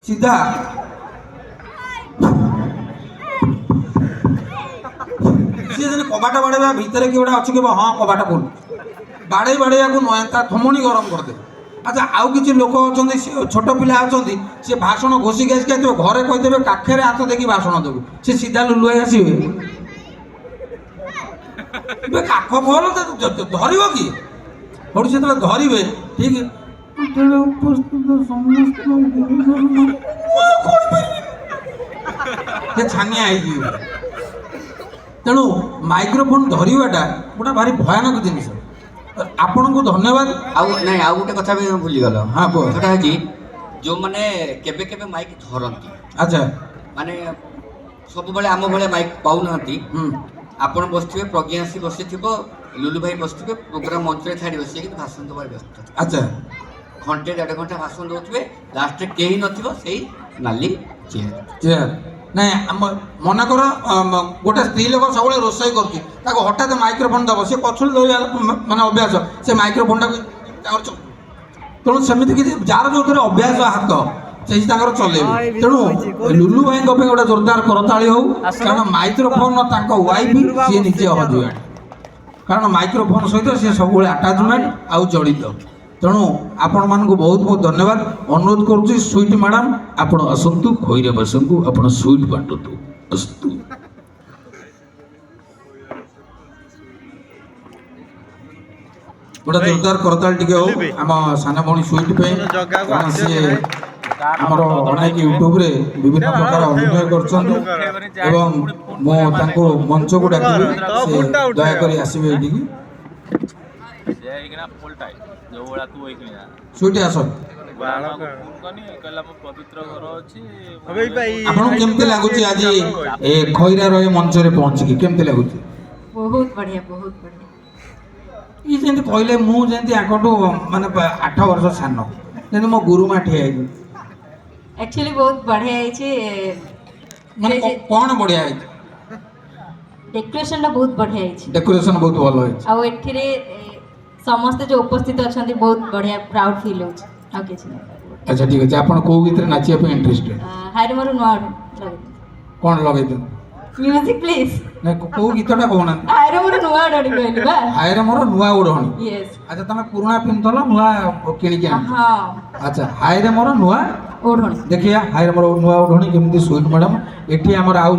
सीधा कबाटा बाड़े भितर कि गोटे अच्छी कह हाँ कबाटा खोल बाड़े बाड़े को नुआ थमणी गरम करदे। अच्छा आउ कि लोक अच्छा छोट पिला अच्छा सी भाषण घोषिक आसिक घरे कहीदेवे काखेर हाथ देखिए भाषण देवे सी सीधा लुलुआई आसवे काख भल धर कि थोड़ी से धरवे ठीक छानिया तेणु माइक्रोफोन धरवाटा गोटे भारी भयानक जिनिस। आपण को धन्यवाद। नहीं आउ गोटे कथा भी भूलीगल। हाँ कह कथा है जो मैंने केबे केबे माइक धरती अच्छा माने सब बेले आम भाई माइक पाऊना आपण बसथे प्रज्ञा सी बसी लुलु भाई बसथे प्रोग्राम मंच में छाड़ी बस भाषण देवार व्यस्त अच्छा घंटे 1.5 घंटा भाषण दौथे लास्ट कहीं नई नाली चेयर नहीं मन कर गोटे स्त्री लोक सब रोषे कर हठात माइक्रोफोन दब सी पछुड़ धरिया माने अभ्यास से माइक्रोफोन टाक तेणु सेमती किसी जार जो अभ्यास हाथ से चलेबे। तेणु लुलु भाई गोटे जोरदार करताली हो कारण माइक्रोफोन वाइफ सी निजे हजुआ कारण माइक्रोफोन सहित सी सब आटाचमेंट आउ जड़ित। तेणु आपण मान बहुत बहुत धन्यवाद। अनुरोध करुच्ची स्वीट मैडम आपण आसतु खईरे बसतु आपण स्वीट बांटतु अस्तु। गोटे जोरदार करताल टिके हो आम सान भणी स्वीट पे कारण सी आमर अनेक यूट्यूब रे विभिन्न प्रकार अभिनय कर मंच को डाकिबी से दयाकोरी आसबे एठी स्वीट आस आपन केमते लागुची आज खईरा रही मंच रे पहुंची की केमते लागुची? बहुत बढ़िया बहुत बढ़िया। ये जेंति कहले मु जेंति आकटू माने 8 वर्ष सान जेंति मो गुरुमा ठिया है एक्चुअली बहुत बढ़िया माने कोन बढ़िया है डेकोरेशन टा बहुत बढ़िया है डेकोरेशन बहुत भलो है आ एठी रे समस्त जो उपस्थित अछंती बहुत बढ़िया प्राउड फील हो आ किछ नहीं। अच्छा ठीक है आपण को गीत नाचिया पे इंटरेस्टेड हाय मोर नुआ लगे कोन लगे दे म्यूजिक प्लीज ने को गीतटा कोना हाय मोर नुआ डडी कहली बा हाय रे मोर नुआ ओढणी यस। अच्छा तमे पुराना पिनथलो नुआ किनी के हां अच्छा हाय रे मोर नुआ ओढणी देखिया हाय रे मोर नुआ ओढणी केमती स्वीट मैडम एठी हमर आउ